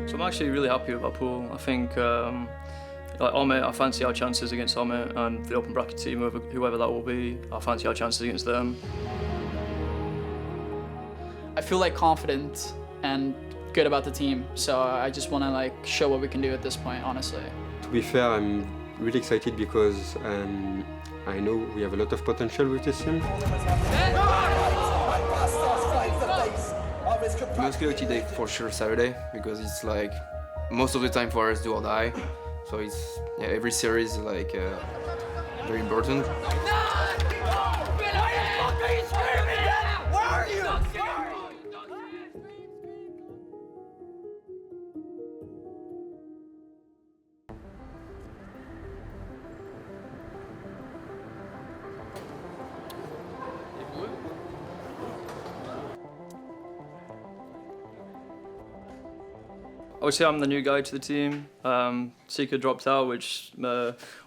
So I'm actually really happy with our pool. I think like Omit, I fancy our chances against Omit, and the open bracket team, whoever that will be, I fancy our chances against them. I feel like confident and good about the team, so I just want to like show what we can do at this point, honestly. To be fair, I'm really excited because I know we have a lot of potential with this team. Most likely day for sure Saturday, because it's like most of the time for us do or die. So it's every series is like very important. I would say I'm the new guy to the team. Seeker dropped out, which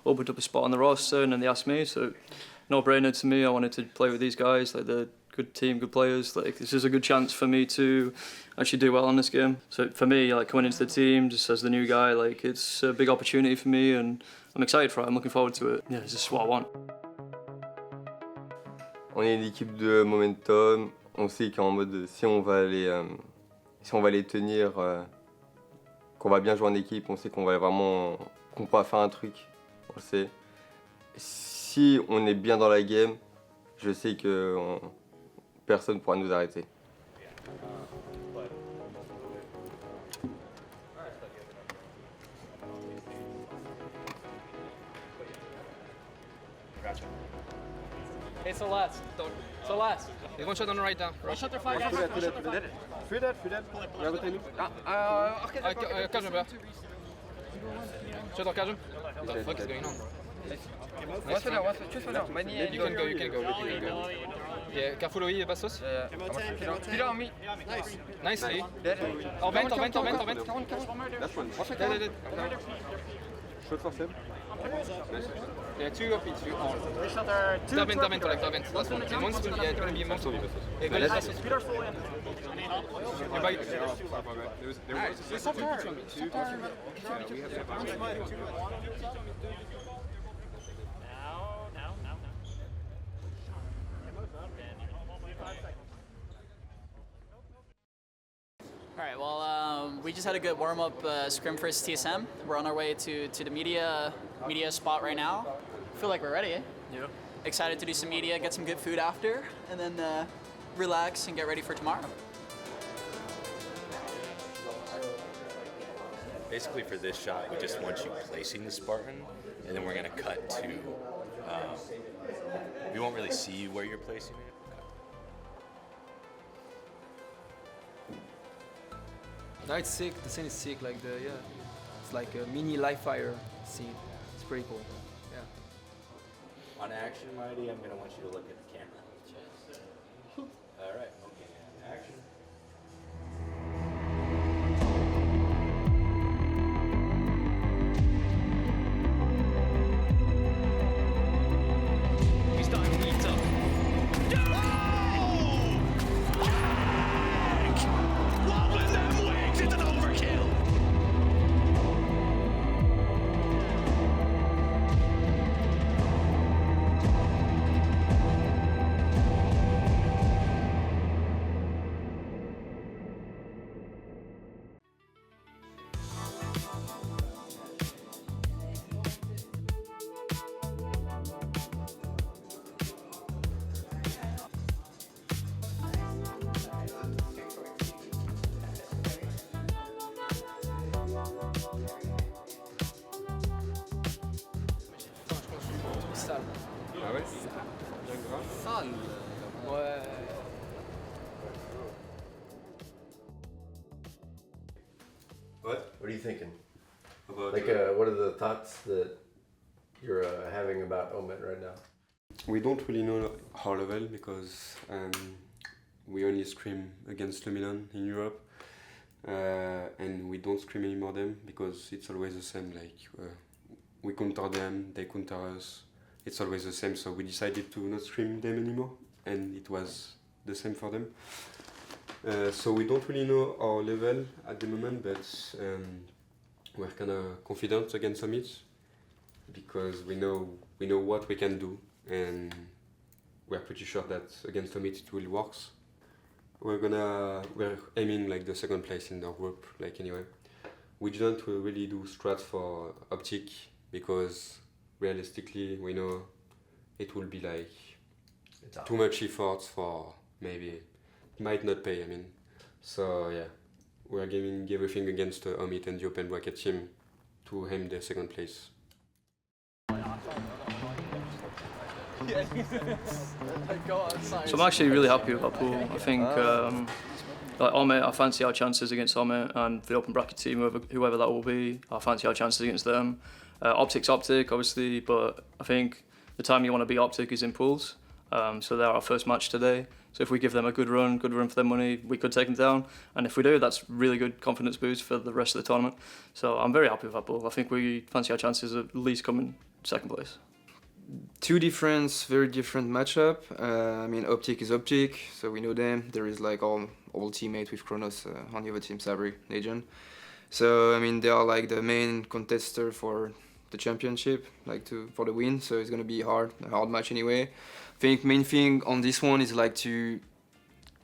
opened up a spot on the roster, and then they asked me, so no-brainer to me. I wanted to play with these guys, like they're good team, good players. Like this is a good chance for me to actually do well in this game. So for me, like coming into the team just as the new guy, like it's a big opportunity for me, and I'm excited for it. I'm looking forward to it. Yeah, this is what I want. On est une équipe de momentum. On sait qu'en mode si on va les tenir. Qu'on va bien jouer en équipe, on sait qu'on va faire un truc, on le sait. Si on est bien dans la game, je sais que personne ne pourra nous arrêter. Hey, Celeste. Celeste. There's one shot on the right now. One shot or five. Free dead. Arcade, bro. Shot arcade. What the fuck is going on? What's for now? You can go. Yeah, careful away, BASTOSS. Speed on me. Nice. Nice. En vent. That's one. Dead. Shot for Seb. Yeah, two up each. Davent, collect. Last one. And one's it's gonna be monster. Yeah, go ahead. Speed our full in. All right, well, we just had a good warm-up scrim first TSM. We're on our way to the media spot right now. Feel like we're ready, eh? Yeah. Excited to do some media, get some good food after, and then relax and get ready for tomorrow. Basically for this shot, we just want you placing the Spartan, and then we're going to cut to, we won't really see where you're placing it. No, it's sick. The scene is sick. Like it's like a mini live fire scene. It's pretty cool. Yeah. On action, Mighty, I'm going to want you to look at the camera. All right, okay, action. Ah ouais? Bien grave. Ouais. What are you thinking? About Like, what are the thoughts that you're having about Omit right now? We don't really know our level because we only scrim against Le Milan in Europe, and we don't scrim anymore them because it's always the same. Like we counter them, they counter us. It's always the same. So we decided to not scrim them anymore, and it was the same for them. So we don't really know our level at the moment, but we're kind of confident against Summit because we know what we can do, and we're pretty sure that against Summit it will work. We're aiming like the second place in our group, like anyway. We didn't really do strats for SEPTIQ because realistically we know it will be like too much effort for maybe it might not pay. I mean, so yeah, we're giving everything against Omid and the open bracket team to aim the second place. So I'm actually really happy with our pool. I think like Omid, I fancy our chances against Omid, and the open bracket team, whoever that will be, I fancy our chances against them. SEPTIQ's SEPTIQ, obviously, but I think the time you want to beat SEPTIQ is in pools. So they're our first match today. So if we give them a good run for their money, we could take them down. And if we do, that's really good confidence boost for the rest of the tournament. So I'm very happy with our pool. I think we fancy our chances of at least coming second place. Two very different matchup. I mean, SEPTIQ is SEPTIQ, so we know them. There is like all teammates with KRONOS on the other team, Sabri, Majin. So I mean, they are like the main contester for the championship, like for the win. So it's gonna be a hard match anyway. I think main thing on this one is like to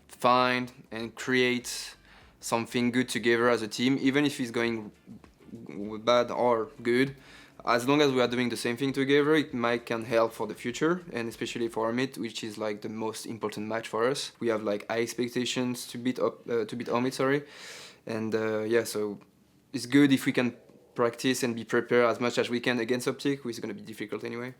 find and create something good together as a team, even if it's going bad or good. As long as we are doing the same thing together, it can help for the future, and especially for our mid, which is like the most important match for us. We have like high expectations to beat our mid, sorry, and yeah, so it's good if we can practice and be prepared as much as we can against SEPTIQ, which is going to be difficult anyway.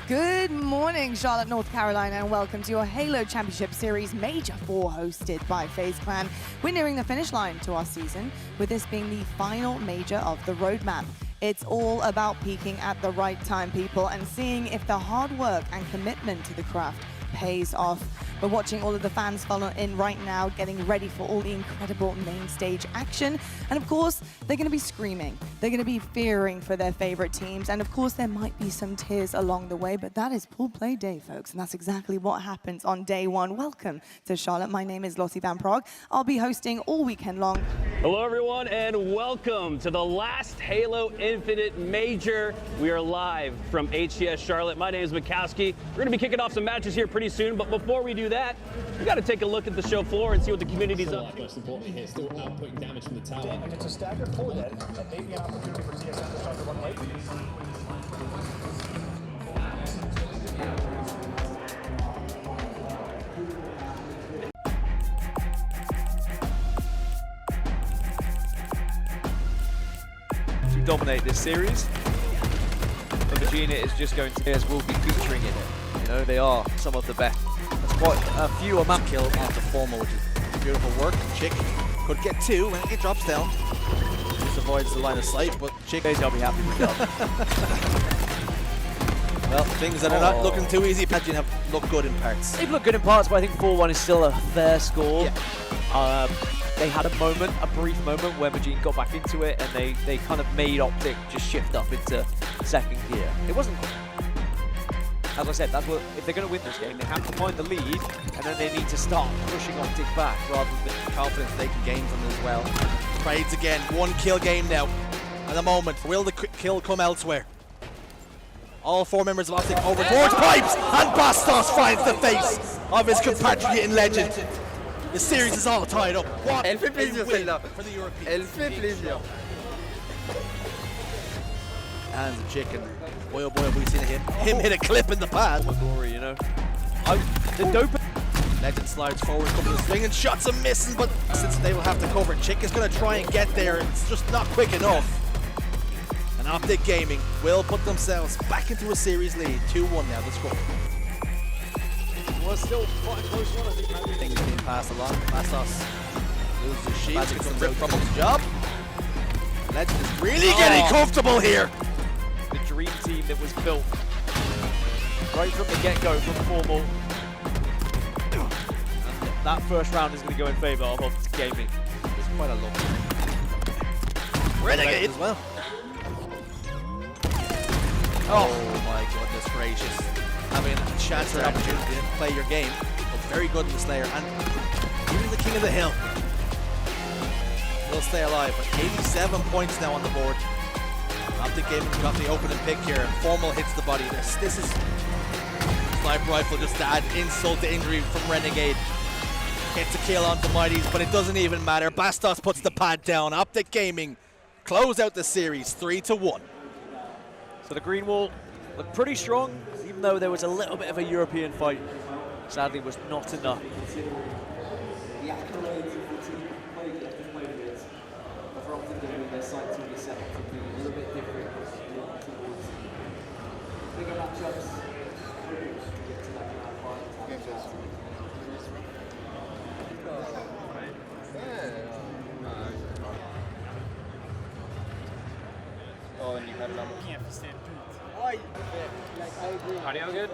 Good morning, Charlotte, North Carolina, and welcome to your Halo Championship Series Major 4 hosted by FaZe Clan. We're nearing the finish line to our season, with this being the final major of the roadmap. It's all about peaking at the right time, people, and seeing if the hard work and commitment to the craft pays off. We're watching all of the fans funnel in right now, getting ready for all the incredible main stage action. And of course, they're going to be screaming. They're going to be fearing for their favorite teams. And of course, there might be some tears along the way, but that is pool play day, folks. And that's exactly what happens on day one. Welcome to Charlotte. My name is Lottie Van Prague. I'll be hosting all weekend long. Hello, everyone, and welcome to the last Halo Infinite Major. We are live from HCS Charlotte. My name is Mikowski. We're going to be kicking off some matches here pretty soon, but before we do that, we got to take a look at the show floor and see what the community's up. Most importantly here, still outputting damage from the tower. And it's a stagger for that, and maybe an opportunity for TSM to start the one late. To dominate this series, but Majin is just going to will be featuring in it. You know, they are some of the best. That's quite a few amount kill after formal, which is beautiful work. Chick could get two when it drops down. Just avoids the line of sight, but Chick is gonna be happy with that. Well, things that are not looking too easy, Majin have looked good in parts. They've looked good in parts, but I think 4-1 is still a fair score. Yeah. They had a brief moment where Majin got back into it, and they kind of made SEPTIQ just shift up into second gear. It wasn't. As I said, that's what, if they're going to win this game, they have to find the lead, and then they need to start pushing SEPTIQ back rather than the confidence they can gain from this as well. Trades again, 1 kill game now. At the moment, will the kill come elsewhere? All 4 members of SEPTIQ over towards pipes, and BASTOSS finds the face of his compatriot in legend. The series is all tied up. What Elle fait plaisir celle-là. For the Europeans. Elle fait plaisir. And the chicken. Boy, oh boy, have we seen him hit a clip in the past. Glory, you know. The dope. Legend slides forward, couple of swinging shots are missing, but since they will have to cover, Chick is going to try and get there. It's just not quick enough. And SEPTIQ Gaming will put themselves back into a series lead. 2-1 now, the score. Well, still quite a close one, I think. Things being passed along. BASTOSS loses Sheep, gets ripped from his job. Legend is really getting comfortable here. The dream team that was built right from the get-go from Formal. And that first round is going to go in favor of Optic Gaming. It's quite a lovely Renegade as well. Oh my goodness gracious. Having a chance and opportunity to play your game. But very good in the Slayer. And even the King of the Hill will stay alive. But 87 points now on the board. Optic Gaming got the opening pick here. And Formal hits the body. This is sniper rifle just to add insult to injury from Renegade. Gets a kill onto Mighties, but it doesn't even matter. BASTOSS puts the pad down. Optic Gaming close out the series 3-1. So the green wall looked pretty strong, even though there was a little bit of a European fight. Sadly, was not enough. Audio good?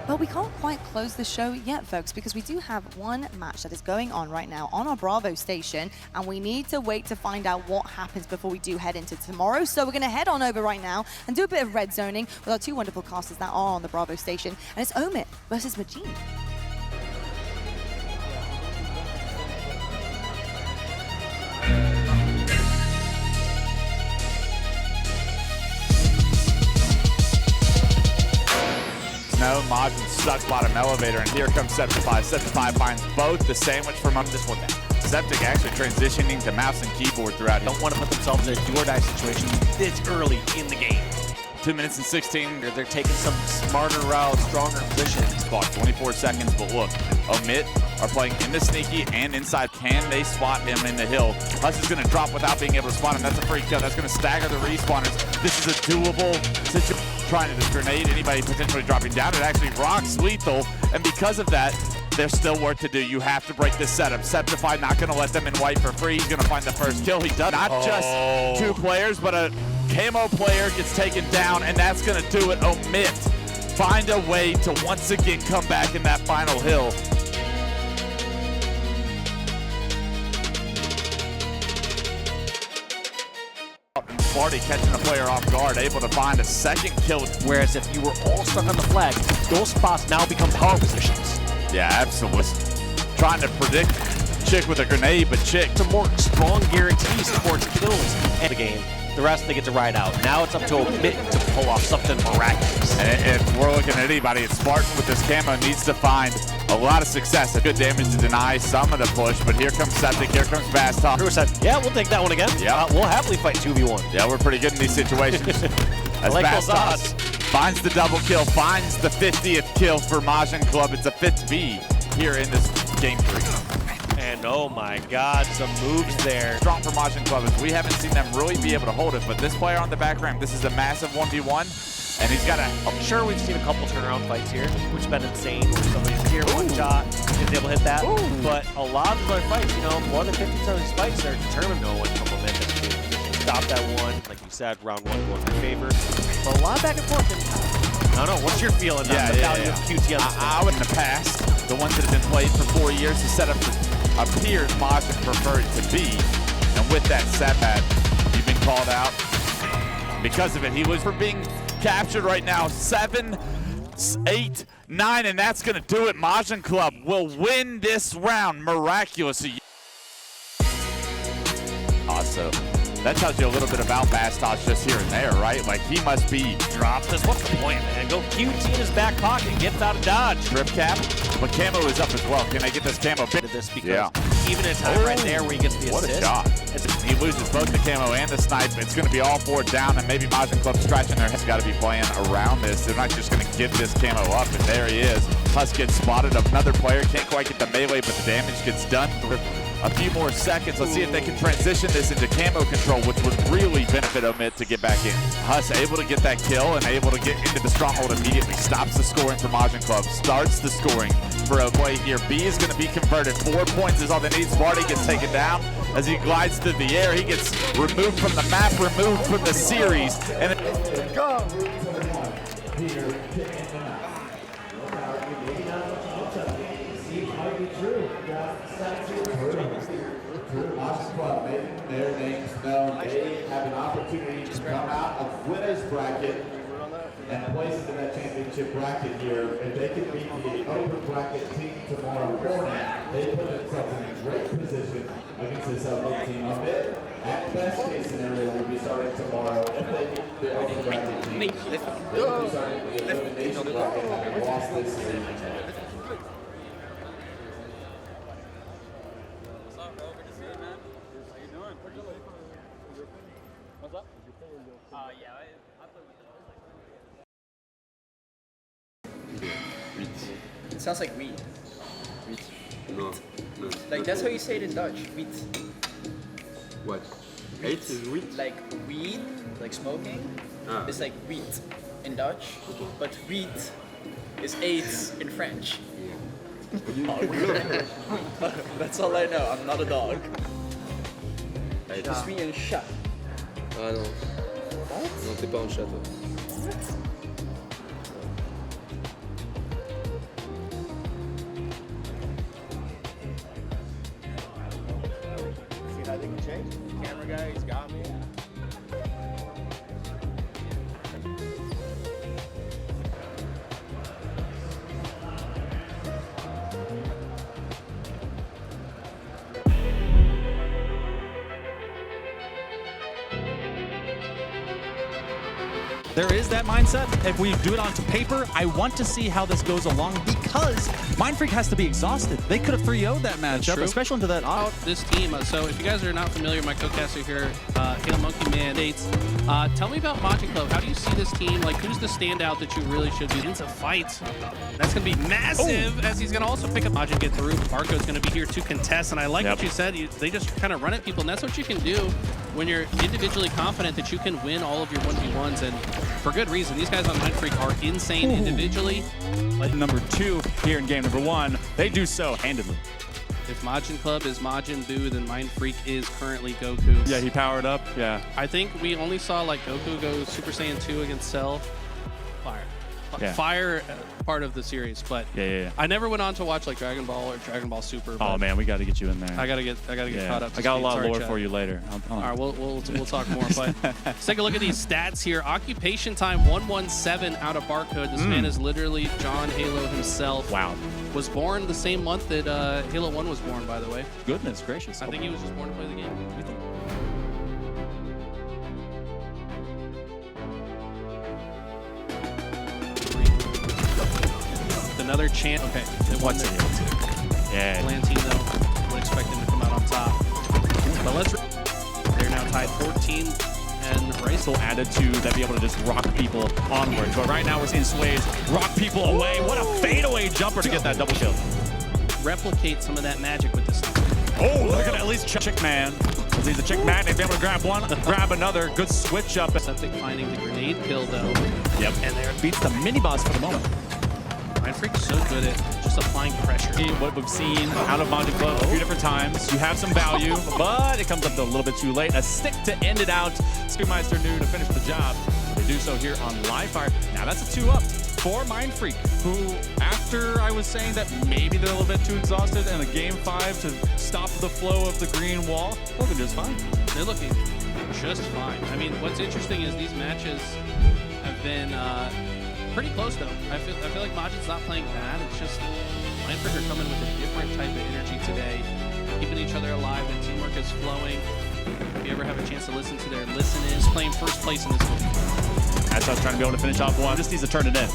But we can't quite close the show yet, folks, because we do have one match that is going on right now on our Bravo station, and we need to wait to find out what happens before we do head into tomorrow. So we're going to head on over right now and do a bit of red zoning with our two wonderful casters that are on the Bravo station, and it's Omit versus Majin. No, Majin stuck bottom elevator, and here comes SEPTIQ. SEPTIQ finds both the sandwich from up this one down. SEPTIQ actually transitioning to mouse and keyboard throughout. Don't want to put themselves in a do-or-die situation this early in the game. 2 minutes and 16. They're taking some smarter routes, stronger positions. Clock 24 seconds, but look, Omit are playing in the sneaky and inside. Can they spot him in the hill? Huss is going to drop without being able to spot him. That's a free kill. That's going to stagger the respawners. This is a doable situation. Trying to just grenade anybody potentially dropping down. It actually rocks lethal, and because of that, there's still work to do. You have to break this setup. SEPTIQ not going to let them in white for free. He's going to find the first kill. He does. Not just two players, but a camo player gets taken down, and that's going to do it. Omit find a way to once again come back in that final hill. Barty catching a player off guard, able to find a second kill. Whereas if you were all stuck on the flag, those spots now become power positions. Yeah, absolutely. Trying to predict Chick with a grenade, but Chick. Some more strong guarantees towards kills in the game. The rest they get to ride out. Now it's up to Omit to pull off something miraculous. And if we're looking at anybody, it's Spartan with this camo needs to find a lot of success. A good damage to deny some of the push, but here comes SEPTIQ, here comes BASTOSS. Crew said, yeah, we'll take that one again. Yeah. We'll happily fight 2v1. Yeah, we're pretty good in these situations. As like BASTOSS finds the double kill, finds the 50th kill for Majin Club. It's a 5th B here in this game 3. And oh my God, some moves there. Strong for Majin Club as we haven't seen them really be able to hold it, but this player on the back ramp, this is a massive 1v1, and he's got a... I'm sure we've seen a couple turnaround fights here, which has been insane, where somebody's here, one shot, is able to hit that. Ooh. But a lot of our fights, you know, more than 50% of these fights are determined no one from momentum to stop that one. Like you said, round one going in favor. But a lot of back and forth. I don't know, what's your feeling on the value of QT on this I would in the past, the ones that have been played for 4 years, the setup appears Majin preferred to be. And with that setback, you've been called out because of it. He was for being captured right now. 7, 8, 9, and that's going to do it. Majin Club will win this round miraculously. Also, that tells you a little bit about BASTOSS just here and there, right? Like, he must be... Drop this. What's the point, man? Go QT in his back pocket. Gets out of dodge. Trip cap. But camo is up as well. Can they get this camo? This because even in a time right there where he gets the assist. What a shot. He loses both the camo and the snipe. It's going to be all 4 down, and maybe Majin Club scratching their heads. Got to be playing around this. They're not just going to give this camo up, and there he is. Huss gets spotted. Another player can't quite get the melee, but the damage gets done. A few more seconds. Let's see if they can transition this into camo control, which would really benefit Omit to get back in. Huss able to get that kill and able to get into the stronghold immediately. Stops the scoring for Majin Club. Starts the scoring for a play here. B is going to be converted. 4 points is all they need. Sparty gets taken down. as he glides through the air. He gets removed from the map, removed from the series. And Go! Their names known, they have an opportunity to come out of winner's bracket and place into that championship bracket here. If they can beat the open bracket team tomorrow morning, they put themselves in a great position against this other team. A bit at best case scenario will be starting tomorrow. If they beat the open bracket team, they will be starting the elimination bracket having lost this series. It sounds like weed. No. Like that's how you say it in Dutch. Weed. What? 8 is wheat? Like weed, like smoking. It's like wheat in Dutch, but wheat is 8 in French. That's all I know. I'm not a dog. Je suis un chat. Ah non. Non, t'es pas un chat, toi. See how they can change? Camera guy, he's got me. There is that mindset. If we do it onto paper, I want to see how this goes along because MindFreak has to be exhausted. They could have 3-0'd that matchup, especially into that out this team. So if you guys are not familiar, my co-caster here, Halo Monkey Man dates. Tell me about Majin Club. How do you see this team? Like, who's the standout that you really should be into fight? That's going to be massive, as he's going to also pick up Majin, get through. Barco's going to be here to contest, and I like what you said. They just kind of run at people, and that's what you can do when you're individually confident that you can win all of your 1v1s, and for good reason. These guys on MindFreak are insane individually. Like number 2 here in game number 1, they do so handedly. If Majin Club is Majin Buu, then MindFreak is currently Goku. Yeah, he powered up, yeah. I think we only saw like Goku go Super Saiyan 2 against Cell. Fire part of the series, but I never went on to watch like Dragon Ball or Dragon Ball Super. Oh man, we got to get you in there. I gotta get caught up. I got a lot of lore for you later. All right, we'll talk more. But let's take a look at these stats here. Occupation time 117 out of Barcode. This man is literally John Halo himself. Wow. Was born the same month that Halo 1 was born, by the way. Goodness gracious. I think he was just born to play the game. Another chance. Okay. What's it? Yeah. Valentine, though, would expect him to come out on top. But they're now tied 14, and Bryce still attitude that be able to just rock people onwards. But right now we're seeing Sways rock people away. What a fadeaway jumper to get that double kill. Replicate some of that magic with this. Oh, look at least Chick Man. He's a Chick Man. They'd be able to grab one, grab another. Good switch up. SEPTIQ finding the grenade kill, though. Yep. And there beats the mini boss for the moment. MindFreak's so good at just applying pressure. What we've seen out of Majin Club a few different times. You have some value, but it comes up a little bit too late. A stick to end it out. Speedmeister knew to finish the job. They do so here on live fire. Now that's a 2-up for MindFreak, who, after I was saying that maybe they're a little bit too exhausted in a game 5 to stop the flow of the green wall, looking just fine. They're looking just fine. I mean, what's interesting is these matches have been pretty close, though. I feel like Majin's not playing bad. It's just MindFreak are coming with a different type of energy today, keeping each other alive. The teamwork is flowing. If you ever have a chance to listen to their listen-ins, playing first place in this one. As I was trying to be able to finish off one, just needs to turn it in.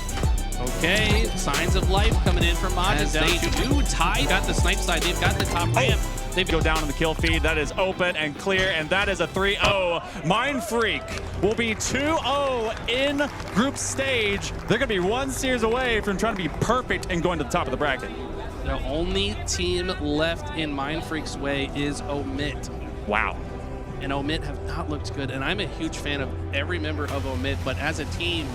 Okay, signs of life coming in from Majin. Stage 2 tied. Got the snipe side. They've got the top ramp. They go down in the kill feed. That is open and clear, and that is a 3-0. MindFreak will be 2-0 in group stage. They're going to be one series away from trying to be perfect and going to the top of the bracket. The only team left in MindFreak's way is Omit. Wow. And Omit have not looked good, and I'm a huge fan of every member of Omit, but as a team,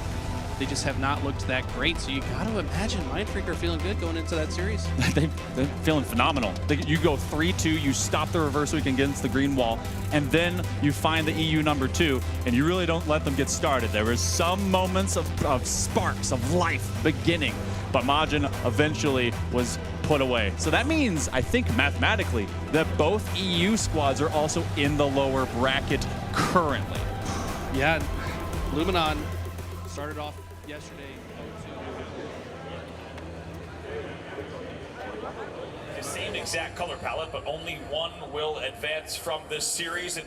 they just have not looked that great. So you got to imagine Mindfreak are feeling good going into that series. They're feeling phenomenal. You go 3-2, you stop the reverse week against the green wall, and then you find the EU #2, and you really don't let them get started. There was some moments of sparks of life beginning, but Majin eventually was put away. So that means, I think mathematically, that both EU squads are also in the lower bracket currently. Yeah, Luminon started off yesterday. The same exact color palette, but only one will advance from this series.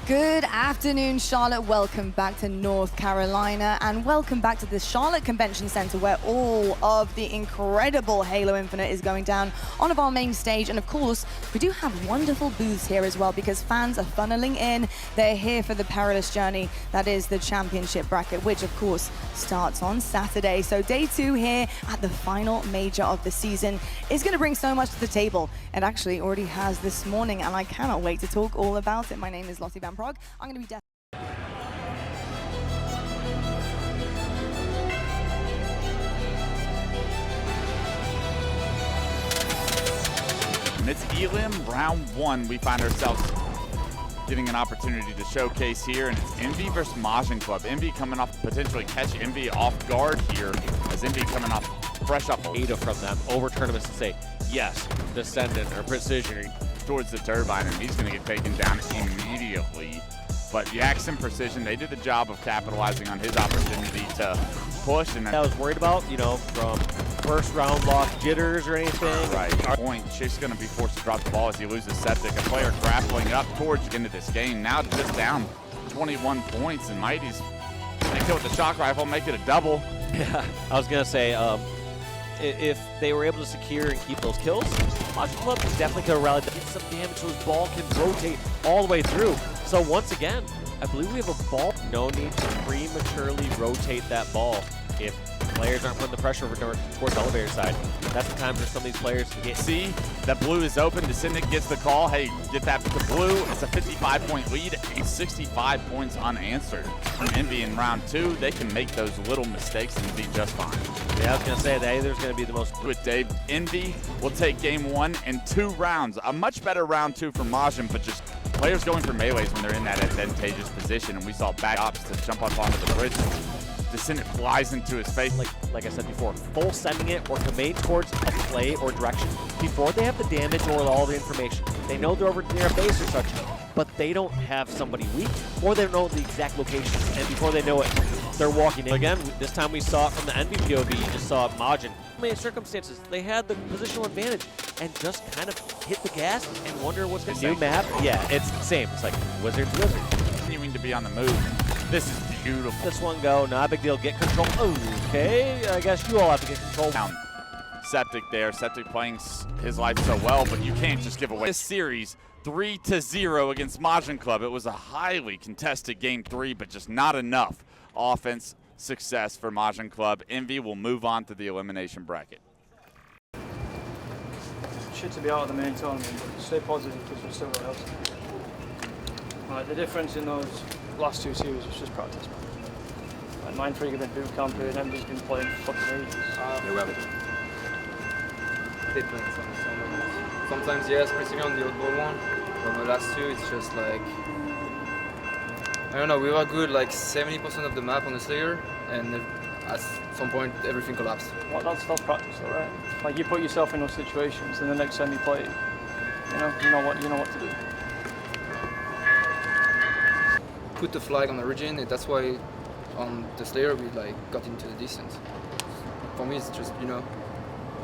Good afternoon, Charlotte. Welcome back to North Carolina, and welcome back to the Charlotte Convention Center, where all of the incredible Halo Infinite is going down on our main stage. And of course, we do have wonderful booths here as well, because fans are funneling in. They're here for the perilous journey that is the championship bracket, which of course starts on Saturday. So day 2 here at the final major of the season is going to bring so much to the table. It actually already has this morning, and I cannot wait to talk all about it. My name is Lottie Van Prague. I'm going to be And it's Elim round 1. We find ourselves getting an opportunity to showcase here, and it's Envy versus Majin Club. Envy coming off, potentially catch Envy off guard here, as Envy coming off fresh up Ada from them over tournaments to say, yes, Descendant or Precision towards the turbine, and he's going to get taken down immediately. But Yax and Precision, they did the job of capitalizing on his opportunity to push. And I was worried about, you know, from first round lock jitters or anything. Right. Point, Chick's going to be forced to drop the ball as he loses SEPTIQ. A player grappling up towards the end of this game. Now just down 21 points, and Mighty's going to kill with the shock rifle, make it a double. Yeah, I was going to say, if they were able to secure and keep those kills, Majin Club definitely could have rallied. Get some damage so his ball can rotate all the way through. So once again, I believe we have a ball. No need to prematurely rotate that ball if players aren't putting the pressure over towards the elevator side. That's the time for some of these players to get. See, that blue is open. Descendant gets the call. Hey, get that to blue. It's a 55-point lead and 65 points unanswered from Envy in round 2. They can make those little mistakes and be just fine. Yeah, I was going to say that either's going to be the most. With Dave, Envy will take game 1 in 2 rounds. A much better round 2 for Majin, but just players going for melees when they're in that advantageous position. And we saw back ops to jump up onto the bridge. Descendant flies into his face. Like I said before, full sending it or committing towards a play or direction before they have the damage or all the information. They know they're over near a base or such, but they don't have somebody weak, or they don't know the exact location. And before they know it, they're walking in. Again, this time we saw it from the Envy POV. You just saw Majin. In many circumstances, they had the positional advantage and just kind of hit the gas and wonder what's going to new map. Yeah, it's the same. It's like Wizard. Continuing to be on the move. This is beautiful. This one go, not a big deal. Get control. Okay, I guess you all have to get control. Down. SEPTIQ there. SEPTIQ playing his life so well, but you can't just give away this series 3-0 against Majin Club. It was a highly contested game 3, but just not enough offense success for Majin Club. Envy will move on to the elimination bracket. Shit to be out of the main tournament, but stay positive because we're still got else. Like, the difference in those last 2 series was just practice, man. Like, Mindfreak have been boot camping and Envy's been playing for fucking ages. Depends on some moments. Sometimes yes, especially on the oddball one, but the last 2 it's just like, I don't know, we were good like 70% of the map on the Slayer, and at some point everything collapsed. Well, that's practice, though, right? Like, you put yourself in those situations, and the next time you play, you know what to do. Put the flag on origin, and that's why on the Slayer we like got into the distance. For me, it's just, you know.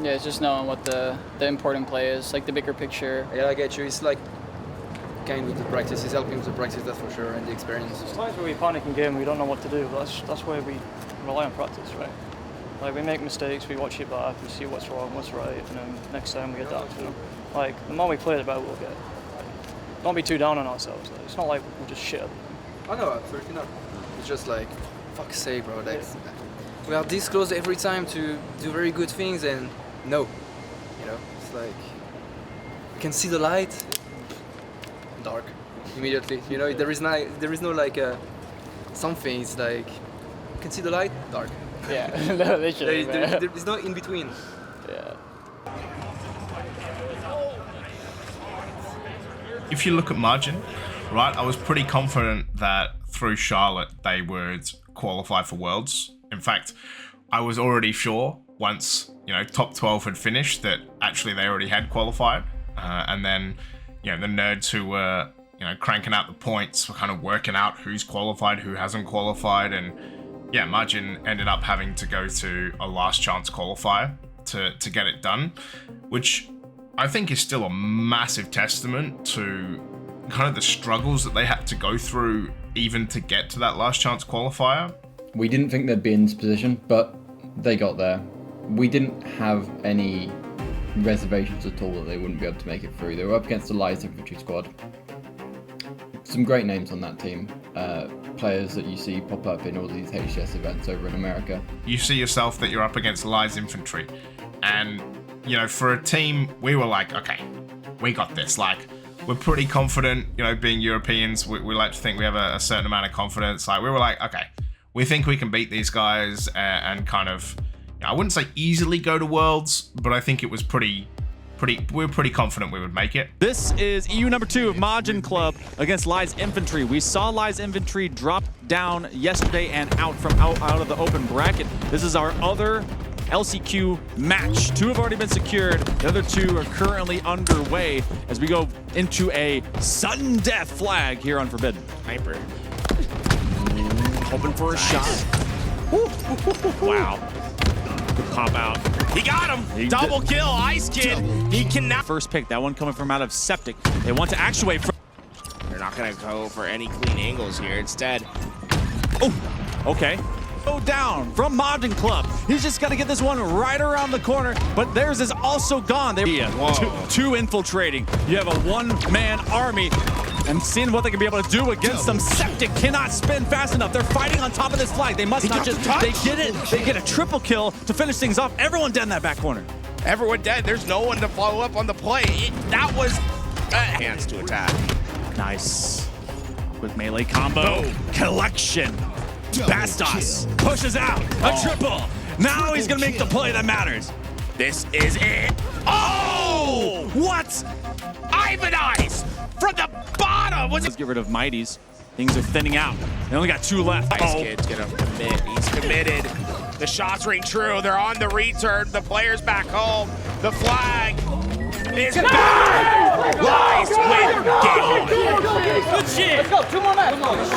Yeah, it's just knowing what the important play is, like the bigger picture. Yeah, I get you. It's like kind with the practice. It's helping with the practice, that's for sure, and the experience. There's times where we panic in game, we don't know what to do, but that's where we rely on practice, right? Like, we make mistakes, we watch it back, we see what's wrong, what's right, and then next time we adapt. Like, the more we play, the better we'll get. Like, don't be too down on ourselves. Like, it's not like we're just shit. Oh no, absolutely not. It's just like, fuck's sake, bro. Like, we are this close every time to do very good things, and no. You know, it's like, you can see the light, dark, immediately. You know, there is no like something. It's like, you can see the light, dark. Yeah, no, literally. There's no in between. Yeah. If you look at Majin, right, I was pretty confident that through Charlotte they would qualify for Worlds. In fact, I was already sure once, you know, top 12 had finished that actually they already had qualified. And then, you know, the nerds who were, you know, cranking out the points were kind of working out who's qualified, who hasn't qualified. And yeah, Majin ended up having to go to a last chance qualifier to get it done, which I think is still a massive testament to kind of the struggles that they had to go through even to get to that last chance qualifier. We didn't think they'd be in this position, but they got there. We didn't have any reservations at all that they wouldn't be able to make it through. They were up against the Lies Infantry squad. Some great names on that team. Players that you see pop up in all these HCS events over in America. You see yourself that you're up against Lies Infantry, and you know, for a team, we were like, okay, we got this. Like, we're pretty confident, you know, being Europeans, we like to think we have a certain amount of confidence. Like, we were like, okay, we think we can beat these guys and kind of, I wouldn't say easily go to Worlds, but I think it was we were pretty confident we would make it. This is EU number 2 of Majin Club against Lies Infantry. We saw Lies Infantry drop down yesterday and out of the open bracket. This is our other LCQ match. 2 have already been secured. The other 2 are currently underway as we go into a sudden death flag here on Forbidden. Hyper. Hoping for a shot. Wow. Pop out. He got him. Double kill, Ice Kid. He cannot. First pick, that one coming from out of SEPTIQ. They want to actuate from. They're not going to go for any clean angles here. Instead. Oh, okay. Go down from Majin Club. He's just got to get this one right around the corner, but theirs is also gone. They're two infiltrating. You have a one-man army. And seeing what they can be able to do against them. SEPTIQ cannot spin fast enough. They're fighting on top of this flag. They must not just, they get it. They get a triple kill to finish things off. Everyone dead in that back corner. Everyone dead. There's no one to follow up on the play. That was hands to attack. Nice. Quick melee combo. Collection. BASTOSS pushes out a triple. Now he's gonna make the play that matters. This is it. Oh! What? Ivanize from the bottom. Let's get rid of Mighties. Things are thinning out. They only got 2 left. Ice Kid's gonna commit. He's committed. The shots ring true. They're on the return. The player's back home. The flag is back. Lies win game. Good shit. Let's go. 2 more matches.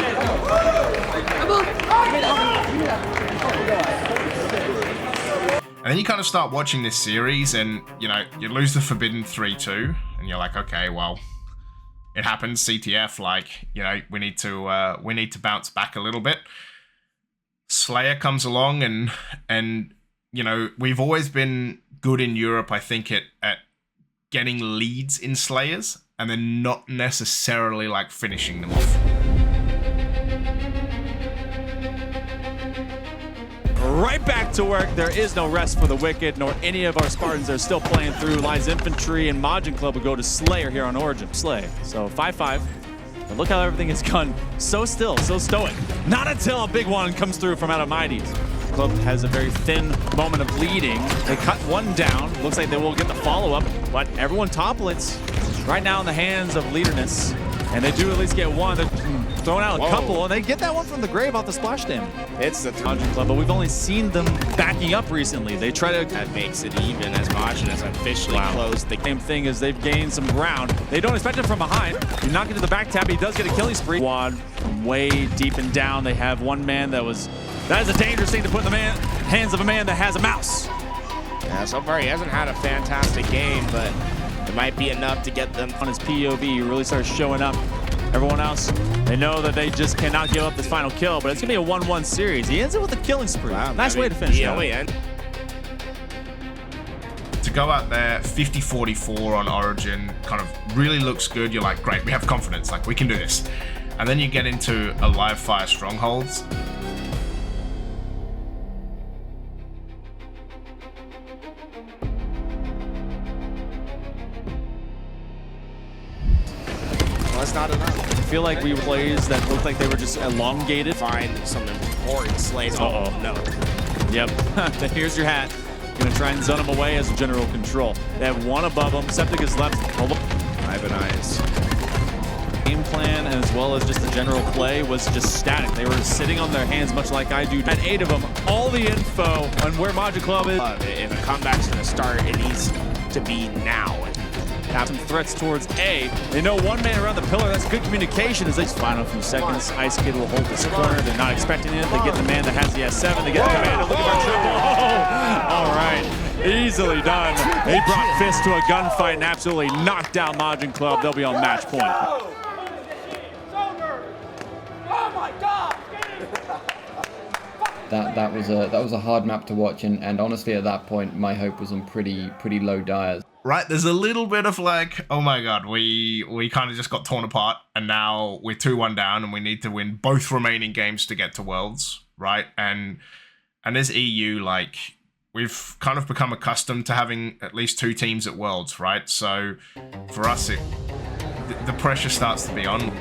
And then you kind of start watching this series and, you know, you lose the Forbidden 3-2 and you're like, okay, well, it happens, CTF, like, you know, we need to bounce back a little bit. Slayer comes along and you know, we've always been good in Europe, I think, at getting leads in Slayers and then not necessarily like finishing them off. Right back to work. There is no rest for the wicked, nor any of our Spartans. They're still playing through. Lies Infantry and Majin Club will go to Slayer here on Origin. Slay. So 5-5. But look how everything is gone so still, so stoic. Not until a big one comes through from out of Mighties. Club has a very thin moment of leading. They cut one down. Looks like they will get the follow-up, but everyone toplets right now in the hands of Leaderness. And they do at least get one. They're throwing out a couple, and they get that one from the grave off the splash damage. It's the Majin Club, but we've only seen them backing up recently. They try to... That makes it even as Majin has officially closed the same thing as they've gained some ground. They don't expect him from behind. You knock into the back tap, he does get a killing spree. Quad from way deep and down. They have one man that is a dangerous thing to put in the hands of a man that has a mouse. Yeah, so far he hasn't had a fantastic game, but it might be enough to get them on his POV. He really starts showing up. Everyone else, they know that they just cannot give up this final kill, but it's gonna be a 1-1 series. He ends it with a killing spree. Wow, nice way to finish it. To go out there 50-44 on Origin kind of really looks good. You're like, great, we have confidence, like we can do this. And then you get into a live fire strongholds. just not enough. I feel like we plays that looked like they were just elongated. Find some important slays. Uh-oh. No. Yep. Here's your hat. Gonna try and zone him away as a general control. They have one above him. SEPTIQ is left. Ivan Eyes. Game plan as well as just the general play was just static. They were sitting on their hands much like I do. At 8 of them, all the info on where Majin Club is. If a comeback's gonna start, it needs to be now. Have some threats towards A. They know one man around the pillar. That's good communication as they final few seconds. IceKid will hold this corner. They're not expecting it. They get the man that has the S7. They get the command. Look at our triple. All right. Easily done. They brought Fist to a gunfight and absolutely knocked down Majin Club. They'll be on match point. Oh my God! That was a hard map to watch, and honestly at that point my hope was on pretty low dyers. Right, there's a little bit of like, oh my god, we kind of just got torn apart, and now we're 2-1 down, and we need to win both remaining games to get to Worlds, right? And as EU, like, we've kind of become accustomed to having at least 2 teams at Worlds, right? So for us, the pressure starts to be on.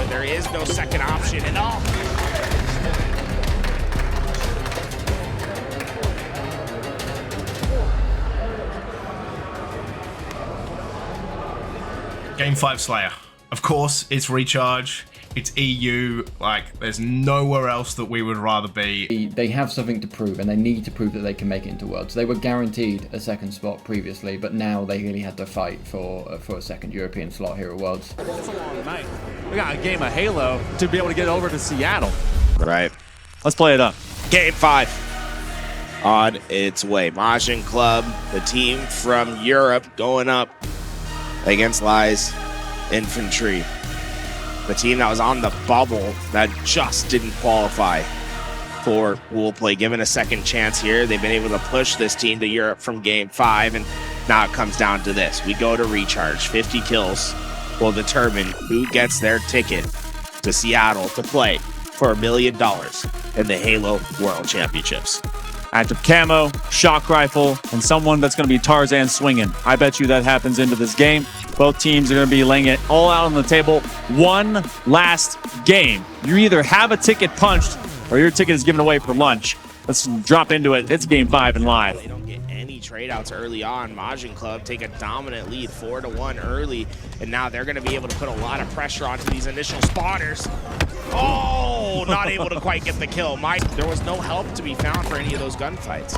There is no second option at all. Game 5 Slayer. Of course, it's Recharge. It's EU. Like, there's nowhere else that we would rather be. They have something to prove, and they need to prove that they can make it into Worlds. They were guaranteed a second spot previously, but now they really had to fight for a second European slot here at Worlds. It's a long night. We got a game of Halo to be able to get over to Seattle. Right. Let's play it up. Game 5 on its way. Majin Club, the team from Europe, going up against Lies Infantry. The team that was on the bubble that just didn't qualify for Wool Play. Given a second chance here, they've been able to push this team to Europe from Game 5, and now it comes down to this. We go to Recharge. 50 kills will determine who gets their ticket to Seattle to play for $1 million in the Halo World Championships. Active camo, shock rifle, and someone that's going to be Tarzan swinging. I bet you that happens into this game. Both teams are going to be laying it all out on the table. One last game. You either have a ticket punched or your ticket is given away for lunch. Let's drop into it. It's Game 5 and live. They don't get any trade outs early on. Majin Club take a dominant lead 4-1 early, and now they're going to be able to put a lot of pressure onto these initial spawners. Oh, not able to quite get the kill. There was no help to be found for any of those gunfights.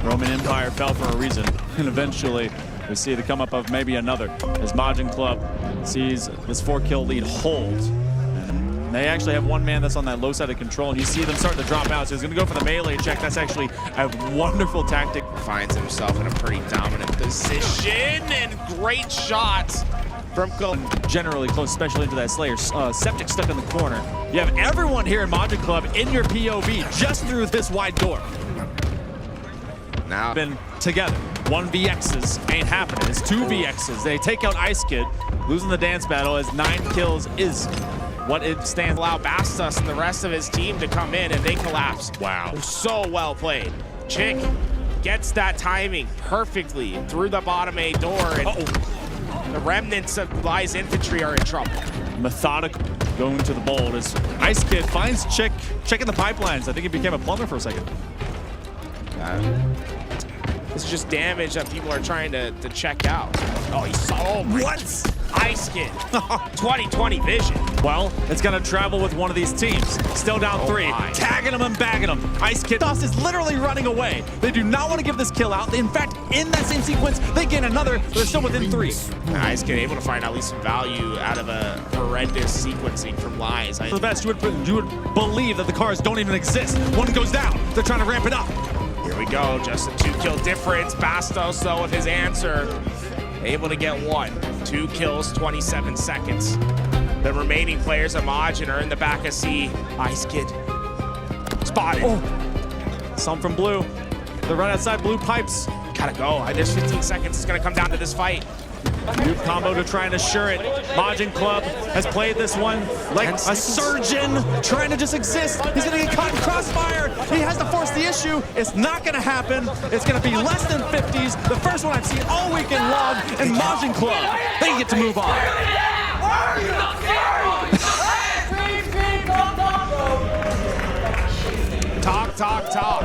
Roman Empire fell for a reason, and eventually we see the come up of maybe another as Majin Club sees this 4-kill lead hold. And they actually have one man that's on that low side of control, and you see them starting to drop out. So he's going to go for the melee check. That's actually a wonderful tactic. Finds himself in a pretty dominant position, and great shot from generally close, especially into that Slayer. SEPTIQ stuck in the corner. You have everyone here in Majin Club in your POV just through this wide door. Now been together. 1 VXs ain't happening. It's 2 VXs. They take out IceKid, losing the dance battle as 9 kills is what it stands. Allow BASTOSS and the rest of his team to come in, and they collapse. Wow. So well played. Chick gets that timing perfectly through the bottom A door, and the remnants of Lies Infantry are in trouble. Methodical going to the bold as IceKid finds Chick checking the pipelines. I think he became a plumber for a second. This is just damage that people are trying to check out. Oh, he saw. What? IceKid. 20/20 vision. Well, it's going to travel with one of these teams. Still down 3. Tagging him and bagging him. IceKid BASTOSS is literally running away. They do not want to give this kill out. In fact, in that same sequence, they gain another, but they're still within 3. IceKid able to find at least some value out of a horrendous sequencing from Lies. The best, you would believe that the cars don't even exist. One goes down. They're trying to ramp it up. Here we go, just a 2-kill difference. BASTOSS, though, with his answer, able to get 1. 2 kills, 27 seconds. The remaining players of Majin are in the back of C. IceKid spotted. Oh. Some from blue. The run outside blue pipes. Gotta go. There's 15 seconds. It's gonna come down to this fight. New combo to try and assure it. Majin Club has played this one like a surgeon, trying to just exist. He's gonna get caught in crossfire. He has to force the issue. It's not gonna happen. It's gonna be less than 50s. The first one I've seen all weekend long. And Majin Club, they get to move on. Talk.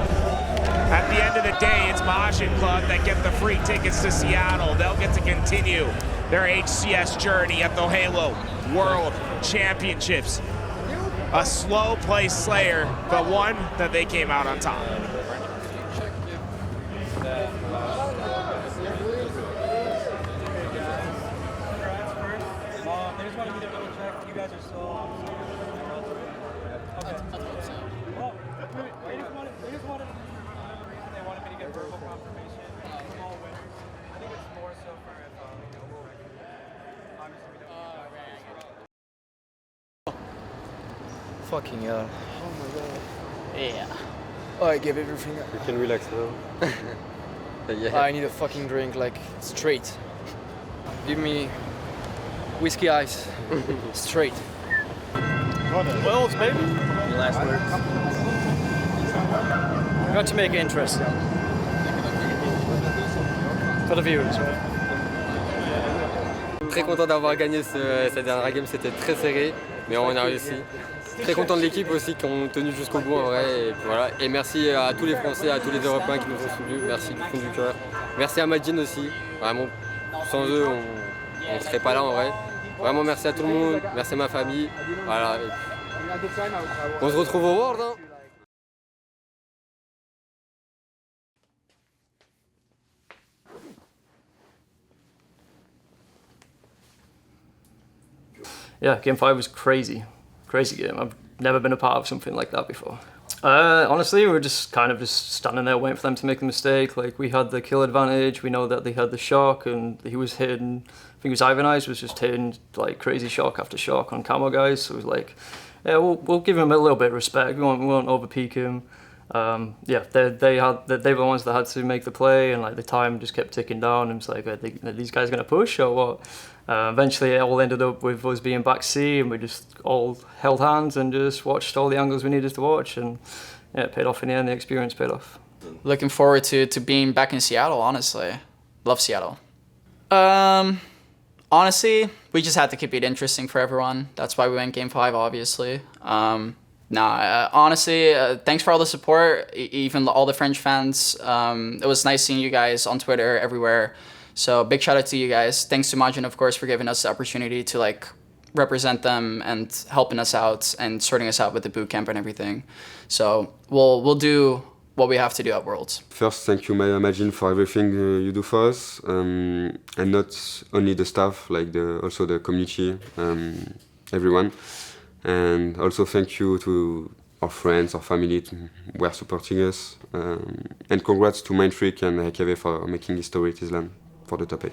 At the end of the day, it's Majin Club that get the free tickets to Seattle. They'll get to continue their HCS journey at the Halo World Championships. A slow play slayer, but one that they came out on top. Fucking hell. Oh my god. Yeah. Oh, I gave everything up. You can relax now. Yeah. I need a fucking drink, like, straight. Give me whiskey ice. Straight. Wells, baby. Your last words. I got to make it interesting. For the viewers, right? Très content d'avoir gagné cette dernière game, c'était très serré, mais on a réussi. Très content de l'équipe aussi qui ont tenu jusqu'au bout en vrai. Et, voilà. Et merci à tous les Français, à tous les Européens qui nous ont soutenus. Merci du fond du cœur. Merci à Majin aussi. Vraiment, sans eux, on ne serait pas là en vrai. Vraiment merci à tout le monde, merci à ma famille. Voilà. Et on se retrouve au World. Hein. Yeah, game 5 was crazy game. I've never been a part of something like that before. Honestly, we were just kind of standing there waiting for them to make the mistake. Like, we had the kill advantage, we know that they had the shock, and he was hitting, I think it was INFINI was just hitting like crazy shock after shock on camo guys, so it was like, yeah, we'll give him a little bit of respect, we won't overpeak him. Yeah, they were the ones that had to make the play, and like the time just kept ticking down, and it was like, are these guys gonna push or what? Eventually it all ended up with us being back C, and we just all held hands and just watched all the angles we needed to watch, and yeah, it paid off in the end, the experience paid off. Looking forward to being back in Seattle, honestly. Love Seattle. Honestly, we just had to keep it interesting for everyone. That's why we went game 5, obviously. Honestly, thanks for all the support, even all the French fans. It was nice seeing you guys on Twitter, everywhere. So big shout out to you guys. Thanks to Majin, of course, for giving us the opportunity to like represent them and helping us out and sorting us out with the boot camp and everything. So we'll do what we have to do at Worlds. First, thank you, Majin, for everything you do for us, and not only the staff, like also the community, everyone. And also thank you to our friends, our family who are supporting us. And congrats to Mindfreak and KV for making history at Islam for the top 8.